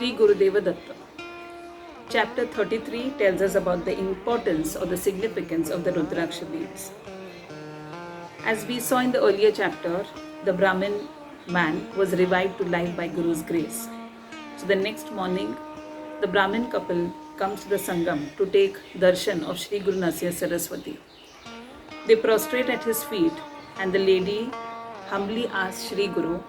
Shree Gurudeva Datta. Chapter 33 tells us about the importance or the significance of the Rudraksh beads. As we saw in the earlier chapter, the Brahmin man was revived to life by Guru's grace. So the next morning, the Brahmin couple comes to the Sangam to take darshan of Shree Guru Saraswati. They prostrate at his feet, and the lady humbly asks Shree Guru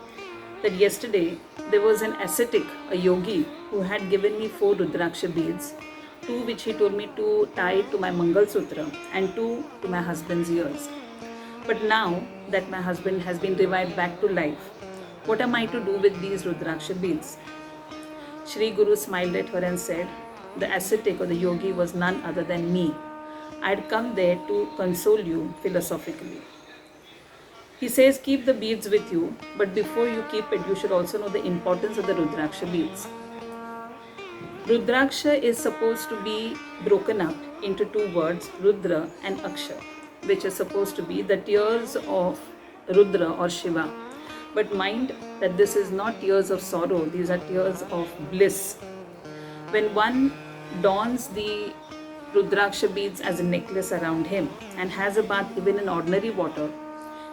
that yesterday there was an ascetic, a yogi, who had given me 4 Rudraksha beads, 2 which he told me to tie to my Mangal Sutra and 2 to my husband's ears. But now that my husband has been revived back to life, what am I to do with these Rudraksha beads? Shree Guru smiled at her and said, the ascetic or the yogi was none other than me. I had come there to console you philosophically. He says, keep the beads with you, but before you keep it, you should also know the importance of the Rudraksha beads. Rudraksha is supposed to be broken up into 2 words, Rudra and Aksha, which is supposed to be the tears of Rudra or Shiva. But mind that this is not tears of sorrow, these are tears of bliss. When one dons the Rudraksha beads as a necklace around him and has a bath even in ordinary water,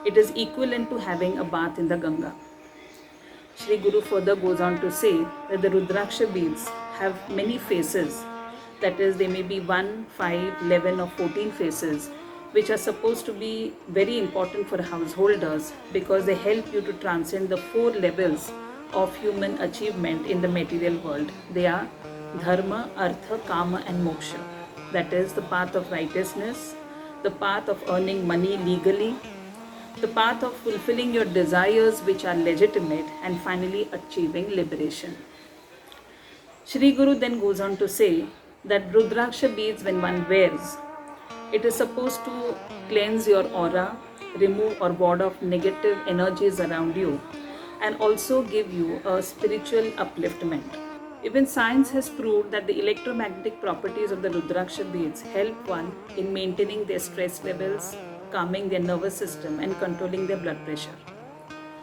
it is equivalent to having a bath in the Ganga. Shree Guru further goes on to say that the Rudraksha beads have many faces, that is, they may be 1, 5, 11 or 14 faces, which are supposed to be very important for householders because they help you to transcend the 4 levels of human achievement in the material world. They are Dharma, Artha, Kama and Moksha. That is the path of righteousness, the path of earning money legally, the path of fulfilling your desires which are legitimate, and finally achieving liberation. Shree Guru then goes on to say that Rudraksha beads, when one wears, it is supposed to cleanse your aura, remove or ward off negative energies around you, and also give you a spiritual upliftment. Even science has proved that the electromagnetic properties of the Rudraksha beads help one in maintaining their stress levels, calming their nervous system and controlling their blood pressure.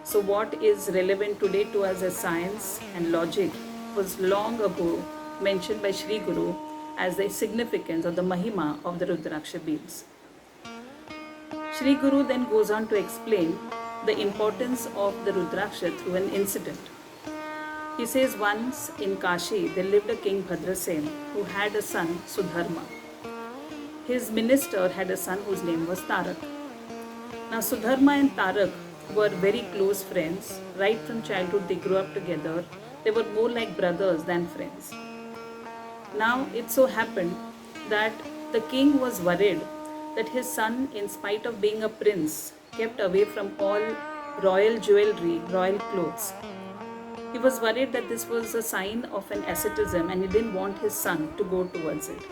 So what is relevant today to us as science and logic was long ago mentioned by Shree Guru as the significance or the mahima of the Rudraksha beads. Shree Guru then goes on to explain the importance of the Rudraksha through an incident. He says once in Kashi there lived a king Bhadrasen who had a son Sudharma. His minister had a son whose name was Tarak. Now Sudharma and Tarak were very close friends. Right from childhood they grew up together. They were more like brothers than friends. Now it so happened that the king was worried that his son, in spite of being a prince, kept away from all royal jewellery, royal clothes. He was worried that this was a sign of an asceticism and he didn't want his son to go towards it.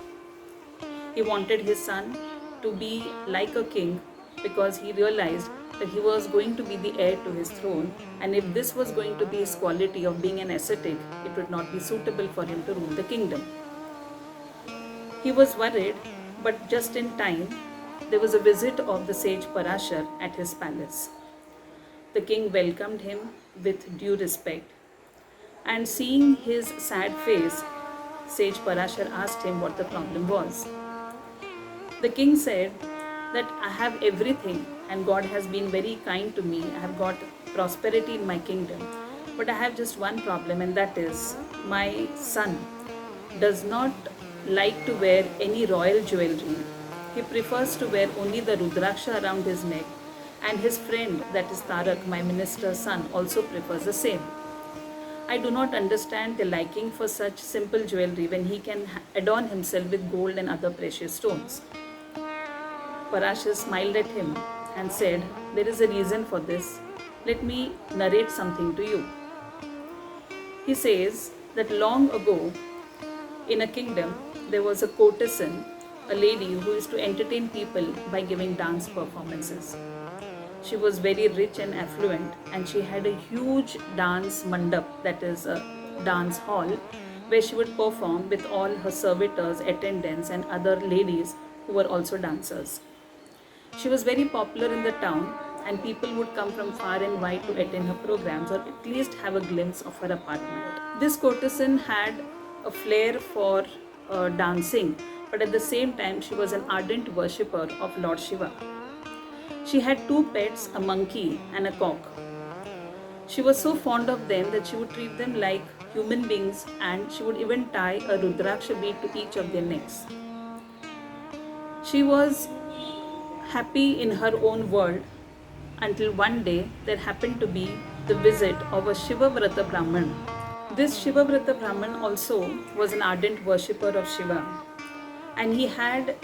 He wanted his son to be like a king because he realized that he was going to be the heir to his throne, and if this was going to be his quality of being an ascetic, it would not be suitable for him to rule the kingdom. He was worried, but just in time, there was a visit of the sage Parashar at his palace. The king welcomed him with due respect, and seeing his sad face, sage Parashar asked him what the problem was. The king said that I have everything and God has been very kind to me. I have got prosperity in my kingdom. But I have just one problem, and that is my son does not like to wear any royal jewelry. He prefers to wear only the Rudraksha around his neck, and his friend, that is Tarak, my minister's son, also prefers the same. I do not understand the liking for such simple jewelry when he can adorn himself with gold and other precious stones. Parashar smiled at him and said, there is a reason for this. Let me narrate something to you. He says that long ago in a kingdom there was a courtesan, a lady who used to entertain people by giving dance performances. She was very rich and affluent, and she had a huge dance mandap, that is a dance hall, where she would perform with all her servitors, attendants and other ladies who were also dancers. She was very popular in the town, and people would come from far and wide to attend her programs or at least have a glimpse of her apartment. This courtesan had a flair for dancing, but at the same time she was an ardent worshipper of Lord Shiva. She had 2 pets, a monkey and a cock. She was so fond of them that she would treat them like human beings, and she would even tie a Rudraksh bead to each of their necks. She was happy in her own world until one day there happened to be the visit of a Shiva Vrata Brahman. This Shiva Vrata Brahman also was an ardent worshipper of Shiva, and he had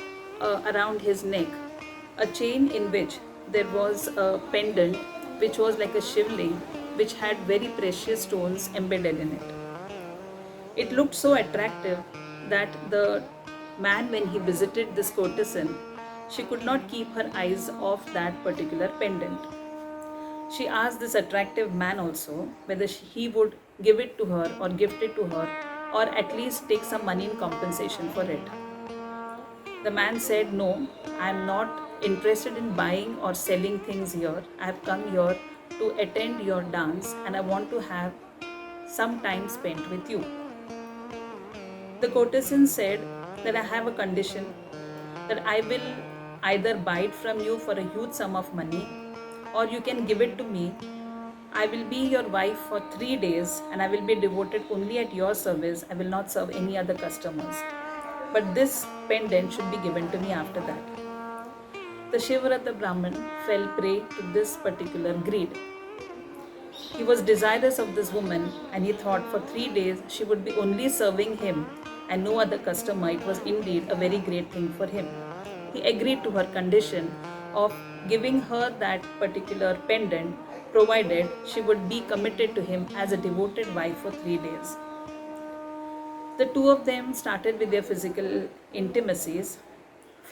around his neck a chain in which there was a pendant which was like a shivling which had very precious stones embedded in it. It looked so attractive that the man, when he visited this courtesan, she could not keep her eyes off that particular pendant. She asked this attractive man also whether he would give it to her or gift it to her, or at least take some money in compensation for it. The man said, "No, I am not interested in buying or selling things here. I have come here to attend your dance and I want to have some time spent with you." The courtesan said that I have a condition, that I will either buy it from you for a huge sum of money or you can give it to me. I will be your wife for 3 days and I will be devoted only at your service. I will not serve any other customers. But this pendant should be given to me after that. The Shivrata Brahman fell prey to this particular greed. He was desirous of this woman and he thought for 3 days she would be only serving him and no other customer. It was indeed a very great thing for him. He agreed to her condition of giving her that particular pendant provided she would be committed to him as a devoted wife for 3 days. The 2 of them started with their physical intimacies.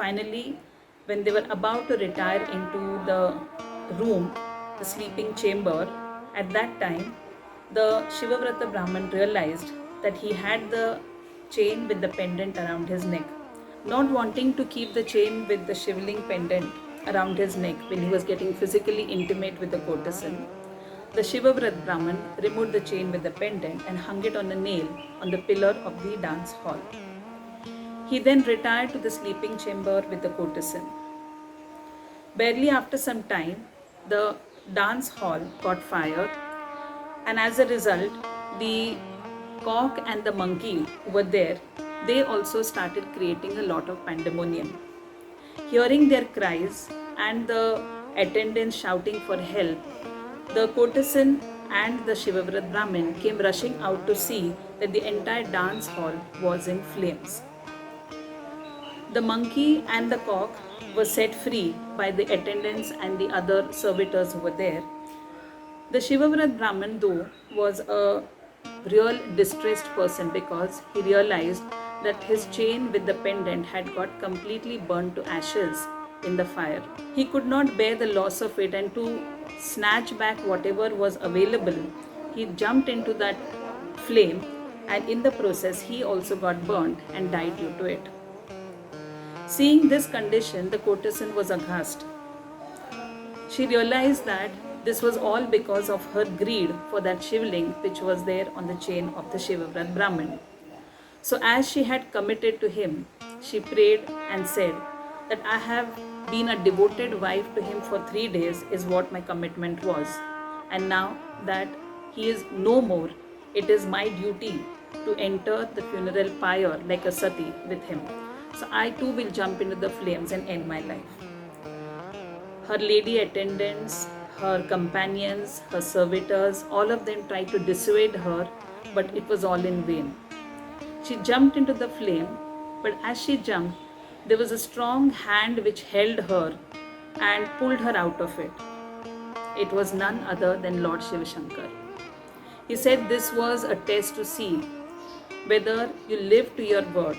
Finally, when they were about to retire into the room, the sleeping chamber, at that time, the Shivavrata Brahman realized that he had the chain with the pendant around his neck. Not wanting to keep the chain with the shivling pendant around his neck when he was getting physically intimate with the courtesan, the Shivavrat Brahman removed the chain with the pendant and hung it on a nail on the pillar of the dance hall. He then retired to the sleeping chamber with the courtesan. Barely after some time, the dance hall caught fire, and as a result, the cock and the monkey who were there, they also started creating a lot of pandemonium. Hearing their cries and the attendants shouting for help, the courtesan and the Shivavrat Brahmin came rushing out to see that the entire dance hall was in flames. The monkey and the cock were set free by the attendants and the other servitors who were there. The Shivavrat Brahmin, though, was a real distressed person because he realized that his chain with the pendant had got completely burned to ashes in the fire. He could not bear the loss of it, and to snatch back whatever was available, he jumped into that flame, and in the process he also got burnt and died due to it. Seeing this condition, the courtesan was aghast. She realized that this was all because of her greed for that shivling which was there on the chain of the Shivavrat Brahmin. So as she had committed to him, she prayed and said that I have been a devoted wife to him for 3 days is what my commitment was. And now that he is no more, it is my duty to enter the funeral pyre like a sati with him. So I too will jump into the flames and end my life. Her lady attendants, her companions, her servitors, all of them tried to dissuade her, but it was all in vain. She jumped into the flame, but as she jumped, there was a strong hand which held her and pulled her out of it. It was none other than Lord Shiva Shankar. He said this was a test to see whether you live to your word.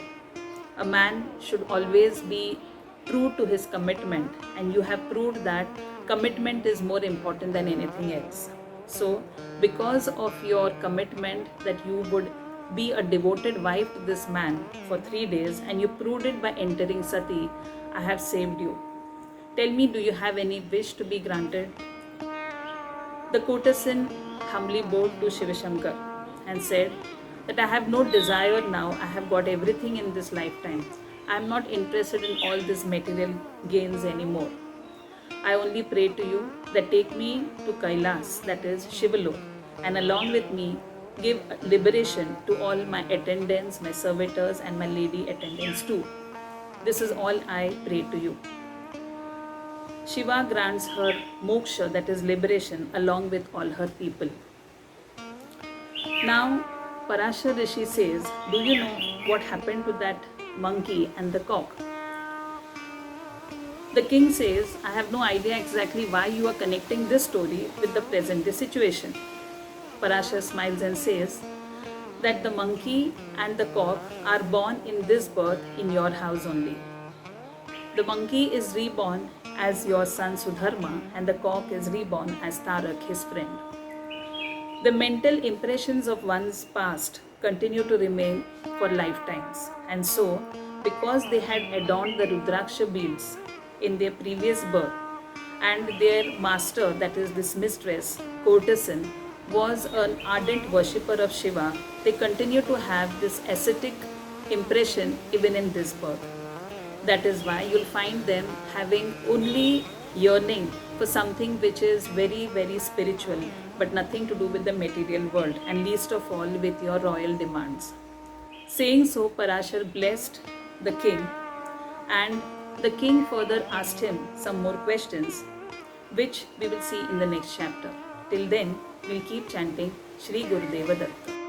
A man should always be true to his commitment, and you have proved that commitment is more important than anything else. So, because of your commitment that you would be a devoted wife to this man for 3 days, and you proved it by entering sati, I have saved you. Tell me, do you have any wish to be granted? The courtesan humbly bowed to Shivashankar and said that I have no desire now, I have got everything in this lifetime. I am not interested in all these material gains anymore. I only pray to you that take me to Kailas, that is Shivalok, and along with me give liberation to all my attendants, my servitors, and my lady attendants too. This is all I pray to you. Shiva grants her moksha, that is liberation, along with all her people. Now, Parashar Rishi says, do you know what happened to that monkey and the cock? The king says, I have no idea exactly why you are connecting this story with the present day situation. Parashar smiles and says that the monkey and the cock are born in this birth in your house only. The monkey is reborn as your son Sudharma and the cock is reborn as Tarak, his friend. The mental impressions of one's past continue to remain for lifetimes, and so, because they had adorned the Rudraksha beads in their previous birth, and their master, that is this mistress, courtesan, was an ardent worshipper of Shiva, they continue to have this ascetic impression even in this birth. That is why you'll find them having only yearning for something which is very, very spiritual, but nothing to do with the material world, and least of all with your royal demands. Saying so, Parashar blessed the king, and the king further asked him some more questions, which we will see in the next chapter. Till then, we'll keep chanting Shree Gurudeva Datta.